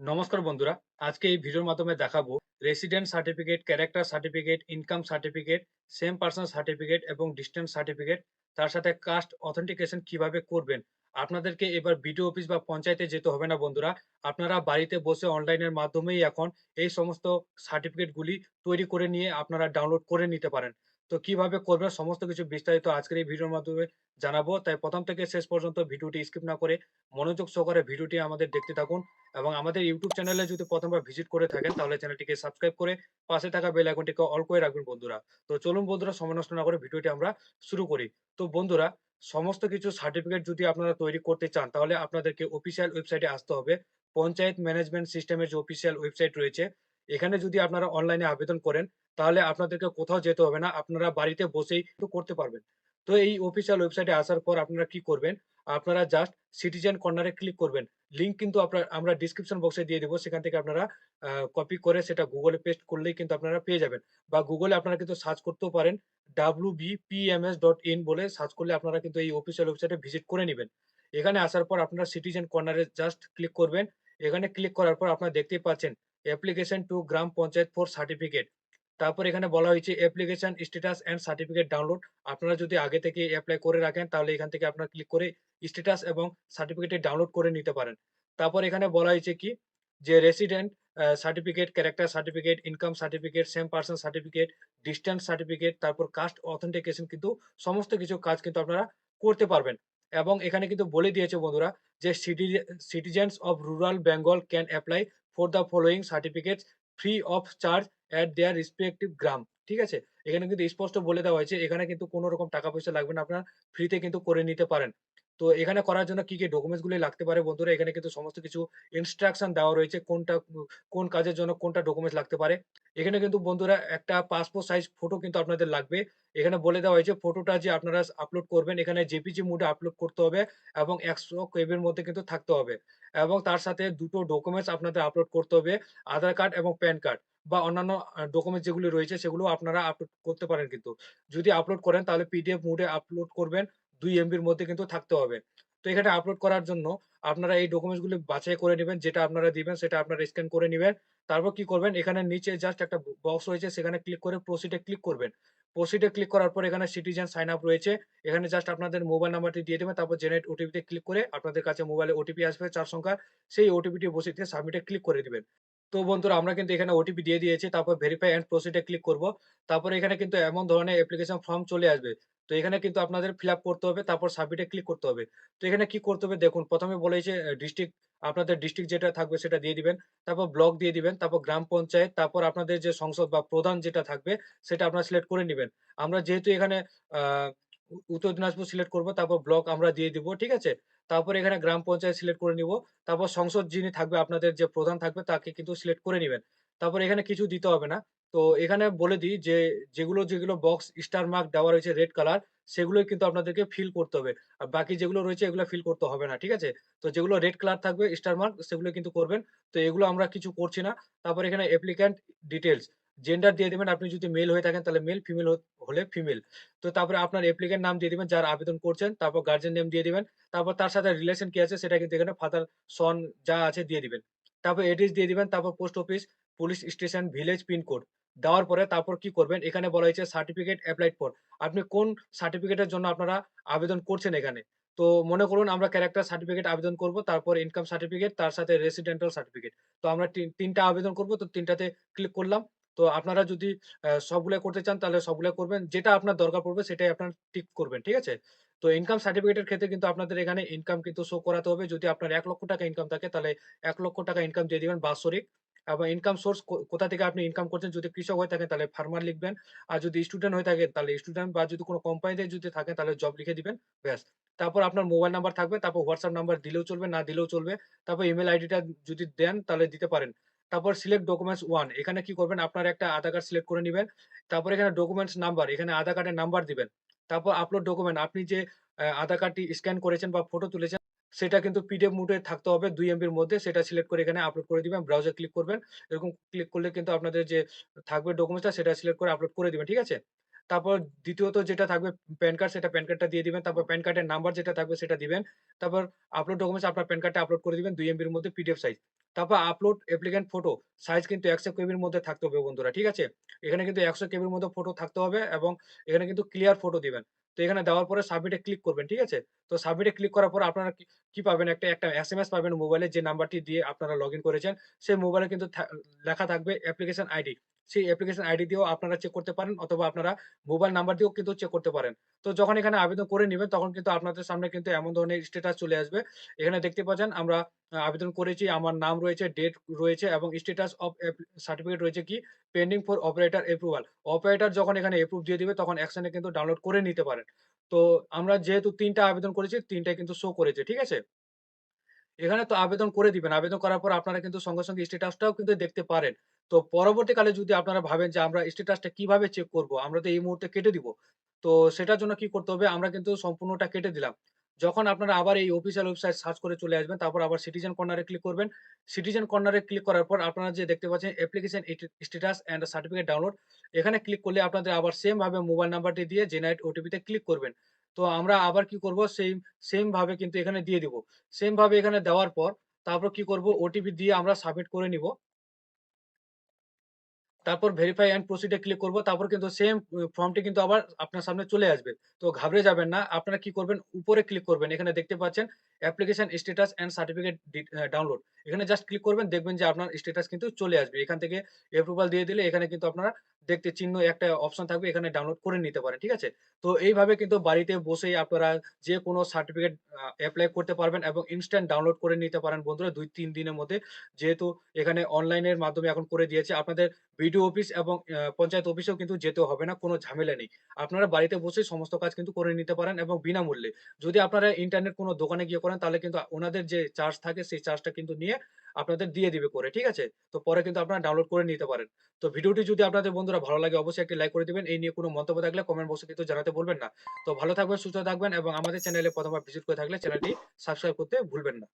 নমস্কার বন্ধুরা। আজকে এই ভিডিওর মাধ্যমে দেখাবো resident certificate, character certificate, income certificate, same person certificate এবং ডিসট্যান্স সার্টিফিকেট, তার সাথে কাস্ট অথেন্টিকেশন কিভাবে করবেন। আপনাদেরকে এবার বিডিও অফিস বা পঞ্চায়েতে যেতে হবে না বন্ধুরা। আপনারা বাড়িতে বসে অনলাইনের মাধ্যমেই এখন এই সমস্ত সার্টিফিকেটগুলি তৈরি করে নিয়ে আপনারা ডাউনলোড করে নিতে পারেন। তো কিভাবে করবেন সমস্ত কিছু বিস্তারিত আজকের এই ভিডিওর মাধ্যমে জানাবো। তাই ১ম থেকে শেষ পর্যন্ত ভিডিওটি স্কিপ না করে মনোযোগ সহকারে ভিডিওটি আমাদের দেখতে থাকুন। এবং আমাদের ইউটিউব চ্যানেলে যদি ১ম বার ভিজিট করে থাকেন তাহলে চ্যানেলটিকে সাবস্ক্রাইব করে পাশে থাকা বেল আইকনটিকে অল করে রাখবেন বন্ধুরা। তো চলুন বন্ধুরা, সময় নষ্ট না করে ভিডিওটি আমরা শুরু করি। তো বন্ধুরা, সমস্ত কিছু সার্টিফিকেট যদি আপনারা তৈরি করতে চান তাহলে আপনাদেরকে অফিসিয়াল ওয়েবসাইটে আসতে হবে। পঞ্চায়েত ম্যানেজমেন্ট সিস্টেমের যে অফিসিয়াল ওয়েবসাইট রয়েছে, এখানে যদি আপনারা অনলাইনে আবেদন করেন তাহলে আপনাদেরকে কোথাও যেতে হবে না। আপনারা বাড়িতে বসেই কিন্তু করতে পারবেন। তো এই অফিসিয়াল ওয়েবসাইটে আসার পর আপনারা কি করবেন? আপনারা জাস্ট সিটিজেন কর্নারে ক্লিক করবেন। লিঙ্ক কিন্তু আমরা ডেসক্রিপশন বক্সে দিয়ে দিব। সেখান থেকে আপনারা কপি করে সেটা Google এ পেস্ট করলেই কিন্তু আপনারা পেয়ে যাবেন। বা Google এ আপনারা কিন্তু সার্চ করতেও পারেন। wbpms.in বলে সার্চ করলে আপনারা কিন্তু এই অফিসিয়াল ওয়েবসাইটে ভিজিট করে নিবেন। এখানে আসার পর আপনারা সিটিজেন কর্নারে জাস্ট ক্লিক করবেন। এখানে ক্লিক করার পর আপনারা দেখতেই পাচ্ছেন অ্যাপ্লিকেশন টু গ্রাম পঞ্চায়েত ফর সার্টিফিকেট। তারপর এখানে বলা হয়েছে application status and certificate download. আপনারা যদি আগে থেকে এপ্লাই করে রাখেন তাহলে এখান থেকে আপনারা ক্লিক করে স্ট্যাটাস এবং সার্টিফিকেটটি ডাউনলোড করে নিতে পারেন। তারপর এখানে বলা হয়েছে কি যে resident certificate, character certificate, income certificate, same person certificate, distance certificate, তারপর কাস্ট অথেন্টিকেশন কিন্তু সমস্ত কিছু কাজ কিন্তু আপনারা করতে পারবেন। এবং এখানে কিন্তু বলে দিয়েছে বন্ধুরা যে citizens of rural Bengal can apply for the following certificates free of charge at their respective গ্রাম। ঠিক আছে? এখানে কিন্তু স্পষ্ট বলে দেওয়া হয়েছে এখানে কিন্তু কোন রকম টাকা পয়সা লাগবে না। আপনারা ফ্রিতে কিন্তু করে নিতে পারেন। তো এখানে করার জন্য কি ডকুমেন্টস গুলি লাগতে পারে বন্ধুরা, এখানে কিন্তু সমস্ত কিছু ইনস্ট্রাকশন দেওয়া রয়েছে কোন কাজের জন্য কোনটা ডকুমেন্টস লাগতে পারে। এখানে কিন্তু বন্ধুরা একটা পাসপোর্ট সাইজ ফটো কিন্তু আপনাদের লাগবে। এখানে বলে দেওয়া হয়েছে ফটোটা যে আপনারা আপলোড করবেন এখানে জেপিজি মোডে আপলোড করতে হবে এবং ১০০ কেবির মধ্যে কিন্তু থাকতে হবে। এবং তার সাথে ২ টো ডকুমেন্টস আপনাদের আপলোড করতে হবে। আধার কার্ড এবং প্যান কার্ড বা অন্যান্য ডকুমেন্টস যেগুলো রয়েছে সেগুলো আপনারা আপলোড করতে পারেন কিন্তু। যদি আপলোড করেন তাহলে পিডিএফ মোডে আপলোড করবেন। ২ এমবির মধ্যে কিন্তু থাকতে হবে। তো এখানে আপলোড করার জন্য আপনারা এই ডকুমেন্টস গুলো বাছাই করে নিবেন। যেটা আপনারা দিবেন সেটা আপনারা স্ক্যান করে নিবেন। তারপর কি করবেন? এখানে নিচে জাস্ট একটা বক্স রয়েছে সেখানে ক্লিক করে প্রসিড এ ক্লিক করবেন। প্রসিড এ ক্লিক করার পর এখানে সিটিজেন সাইন আপ রয়েছে। এখানে জাস্ট আপনাদের মোবাইল নাম্বারটি দিয়ে দিবেন। তারপর জেনারেট ওটিপি তে ক্লিক করে আপনাদের কাছে মোবাইলে ওটিপি আসবে ৪ সংখ্যার। সেই ওটিপিটি বসিয়ে দিয়ে সাবমিট এ ক্লিক করে দিবেন। তো বন্ধুরা, আমরা কিন্তু এখানে ওটিপি দিয়ে দিয়েছি। তারপর verify and proceed A click করব। তারপরে এখানে কিন্তু এমন ধরনের অ্যাপ্লিকেশন ফর্ম চলে আসবে। তো এখানে কিন্তু আপনাদের ফিল আপ করতে হবে। তারপর সাবমিট এ ক্লিক করতে হবে। তো এখানে কি করতে হবে দেখুন, ১ম এ বলেছে ডিস্ট্রিক্ট, আপনাদের ডিস্ট্রিক্ট যেটা থাকবে সেটা দিয়ে দিবেন। তারপর ব্লক দিয়ে দিবেন। তারপর গ্রাম পঞ্চায়েত, তারপর আপনাদের যে সংসদ বা প্রধান যেটা থাকবে সেটা আপনারা সিলেক্ট করে নিবেন। আমরা যেহেতু এখানে আ উত্তর দিনাজপুর সিলেক্ট করব, তারপর ব্লক আমরা দিয়ে দিব। ঠিক আছে? তারপর এখানে গ্রাম পঞ্চায়েত সিলেক্ট করে নিব। তারপর সংসদ যিনি থাকবে আপনাদের যে প্রধান থাকবে তাকে কিন্তু সিলেক্ট করে নিবেন। তারপর এখানে কিছু দিতে হবে না। তো এখানে বলে দিই যে যেগুলো বক্স স্টার মার্ক দেওয়া রয়েছে রেড কালার, সেগুলোই কিন্তু আপনাদেরকে ফিল করতে হবে। আর বাকি যেগুলো রয়েছে এগুলো ফিল করতে হবে না। ঠিক আছে? তো যেগুলো রেড কালার থাকবে স্টার মার্ক সেগুলো কিন্তু করবেন। তো এগুলো আমরা কিছু করছি না। তারপর এখানে অ্যাপ্লিক্যান্ট ডিটেইলস, জেন্ডার দিয়ে দিবেন। আপনি যদি মেল হয়ে থাকেন তাহলে মেল, ফিমেল হলে ফিমেল। তো তারপরে আপনার অ্যাপ্লিক্যান্ট নাম দিয়ে দিবেন যার আবেদন করছেন। তারপর গার্ডিয়ান নেম দিয়ে দিবেন। তারপর তার সাথে রিলেশন কি আছে সেটা কিন্তু এখানে ফাদার, সন যা আছে দিয়ে দিবেন। তারপর এড্রেস দিয়ে দিবেন। তারপর post office, police station, village pin code দেওয়ার পরে তারপর কি করবেন? এখানে বলা হয়েছে সার্টিফিকেট এপ্লাইড ফর। আপনি কোন সার্টিফিকেটের জন্য আপনারা আবেদন করছেন এখানে। তো মনে করুন আমরা ক্যারেক্টার সার্টিফিকেট আবেদন করব। তারপর ইনকাম সার্টিফিকেট, তার সাথে রেসিডেন্টাল সার্টিফিকেট। তো আমরা ৩ টা আবেদন করব। তো ৩ টাতে ক্লিক করলাম। তো আপনারা যদি সবগুলাই করতে চান তাহলে সবগুলাই করবেন। যেটা আপনার দরকার পড়বে সেটাই আপনার টিক করবেন। ঠিক আছে? তো ইনকাম সার্টিফিকেটের ক্ষেত্রে কিন্তু আপনাদের এখানে ইনকাম কিন্তু শো করাতে হবে। যদি আপনার ৳১,০০,০০০ ইনকাম থাকে তাহলে ৳১,০০,০০০ ইনকাম দিয়ে দিবেন বাৎসরিক। এবং ইনকাম সোর্স কোথা থেকে আপনি ইনকাম করছেন, যদি কৃষক হয়ে থাকেন তাহলে ফার্মার লিখবেন। আর যদি স্টুডেন্ট হয়ে থাকেন তাহলে স্টুডেন্ট, বা যদি কোন কোম্পানিতে যদি থাকেন তাহলে জব লিখে দিবেন। ব্যাস। তারপর আপনার মোবাইল নাম্বার থাকবে, তারপর WhatsApp নাম্বার দিলেও চলবে, না দিলেও চলবে। তারপর ইমেইল আইডিটা যদি দেন তাহলে দিতে পারেন। তারপর সিলেক্ট ডকুমেন্টস 1, এখানে কি করবেন? আপনার একটা আধার কার্ড সিলেক্ট করে নিবেন। তারপর এখানে ডকুমেন্টস নাম্বার, এখানে আধার কার্ডের নাম্বার দিবেন। তারপর আপলোড ডকুমেন্ট, আপনি যে আধার কার্ডটি স্ক্যান করেছেন বা ফটো তুলেছেন সেটা কিন্তু পিডিএফ মোডে থাকতে হবে ২ এমবির মধ্যে। সেটা সিলেক্ট করে এখানে আপলোড করে দিবেন। ব্রাউজে ক্লিক করবেন। এরকম ক্লিক করলে কিন্তু আপনাদের যে থাকবে ডকুমেন্টসটা সেটা সিলেক্ট করে আপলোড করে দিবেন। ঠিক আছে? তারপর দ্বিতীয়ত যেটা থাকবে প্যান কার্ড, সেটা প্যান কার্ডটা দিয়ে দিবেন। তারপর প্যান কার্ডের নাম্বার যেটা থাকবে সেটা দিবেন। তারপর আপলোড ডকুমেন্টস, আপনার প্যান কার্ডটা আপলোড করে দিবেন ২ এমবির মধ্যে পিডিএফ সাইজ। তারপর আপলোড অ্যাপ্লিক্যান্ট ফটো সাইজ কিন্তু ১০০ কেবির মধ্যে থাকতে হবে বন্ধুরা। ঠিক আছে? এখানে কিন্তু ১০০ কেবির মধ্যে ফটো থাকতে হবে এবং এখানে কিন্তু ক্লিয়ার ফটো দিবেন। তো এখানে দেওয়ার পরে সাবমিট এ ক্লিক করবেন। ঠিক আছে? তো সাবমিট এ ক্লিক করার পর আপনারা কি পাবেন? একটা এসএমএস পাবেন মোবাইলে, যে নাম্বারটি দিয়ে আপনারা লগইন করেছেন। সেই মোবাইলে কিন্তু লেখা থাকবে অ্যাপ্লিকেশন আইডি। সেই অ্যাপ্লিকেশন আইডি দিয়েও আপনারা চেক করতে পারেন, অথবা আপনারা মোবাইল নাম্বার দিয়েও কিন্তু চেক করতে পারেন। তো যখন এখানে আবেদন করে নিবেন, তখন কিন্তু আপনাদের সামনে কিন্তু এমন ধরনের স্ট্যাটাস চলে আসবে। এখানে দেখতে পাচ্ছেন আমরা আবেদন করেছি, আমার নাম রয়েছে, ডেট রয়েছে এবং স্ট্যাটাস অফ সার্টিফিকেট রয়েছে কি pending for operator approval. Operator যখন এখানে অ্যাপ্রুভ দিয়ে দিবে, তখন অ্যাকশন এ কিন্তু ডাউনলোড করে নিতে পারেন। তো আমরা যেহেতু ৩ টা আবেদন করেছি, ৩ টাই কিন্তু শো করেছে। ঠিক আছে? এখানে তো আবেদন করে দিবেন। আবেদন করার পর আপনারা কিন্তু সঙ্গে, সঙ্গে স্ট্যাটাসটাও কিন্তু দেখতে পারেন। তো পরবর্তীকালে যদি আপনারা ভাবেন যে আমরা স্ট্যাটাসটা কিভাবে চেক করব? আমরা তো এই মুহূর্তে কেটে দিব। তো সেটার জন্য কি করতে হবে? আমরা কিন্তু সম্পূর্ণটা কেটে দিলাম। যখন আপনারা আবার এই অফিসিয়াল ওয়েবসাইট সার্চ করে চলে আসবেন, তারপর আবার সিটিজেন কর্নার এ ক্লিক করবেন। সিটিজেন কর্নার এ ক্লিক করার পর আপনারা যে দেখতে পাচ্ছেন application status and certificate download, এখানে ক্লিক করলে আপনাদের আবার সেম ভাবে মোবাইল নাম্বারটি দিয়ে জেনারেট ওটিপি তে ক্লিক করবেন। তো আমরা আবার কি করব? সেম ভাবে কিন্তু এখানে দিয়ে দিব। সেম ভাবে এখানে দেওয়ার পর তারপর কি করব? ওটিপি দিয়ে আমরা সাবমিট করে নিব। তারপর verify and proceed A click করব। তারপর কিন্তু সেম ফর্মটি কিন্তু আবার আপনার সামনে চলে আসবে। তো ঘাবড়ে যাবেন না। আপনারা কি করবেন? উপরে ক্লিক করবেন। এখানে দেখতে পাচ্ছেন application status and certificate download. এখানে জাস্ট ক্লিক করবেন, দেখবেন যে আপনার স্ট্যাটাস কিন্তু চলে আসবে। এখান থেকে অ্যাপ্রুভাল দিয়ে দিলে এখানে কিন্তু আপনারা দেখতে চিহ্ন একটা অপশন থাকবে, এখানে ডাউনলোড করে নিতে পারেন। ঠিক আছে? তো এইভাবে কিন্তু বাড়িতে বসেই আপনারা যেকোনো সার্টিফিকেট এপ্লাই করতে পারবেন এবং ইনস্ট্যান্ট ডাউনলোড করে নিতে পারেন বন্ধুরা ২-৩ দিনের মধ্যে। যেহেতু এখানে অনলাইনের মাধ্যমে এখন করে দিয়েছে। আপনাদের বিডিও অফিস এবং পঞ্চায়েত অফিসেও কিন্তু যেতে হবে না, কোনো ঝামেলা নেই। আপনারা বাড়িতে বসেই সমস্ত কাজ কিন্তু করে নিতে পারেন এবং বিনামূল্যে। যদি আপনারা ইন্টারনেট কোনো দোকানে গিয়ে করেন, তাহলে কিন্তু ওনাদের যে চার্জ থাকে সেই চার্জটা কিন্তু নিয়ে আপনাদের দিয়ে দিবে করে। ঠিক আছে? তো পরে কিন্তু আপনারা ডাউনলোড করে নিতে পারেন। তো ভিডিওটি যদি আপনাদের বন্ধুরা ভালো লাগে, অবশ্যই একটি লাইক করে দিবেন। এই নিয়ে কোনো মন্তব্য থাকলে কমেন্ট বক্সে কিন্তু জানাতে ভুলবেন না। তো ভালো থাকবেন, সুস্থ থাকবেন এবং আমাদের চ্যানেলে ১ম বার ভিজিট করে থাকলে চ্যানেলটি সাবস্ক্রাইব করতে ভুলবেন না।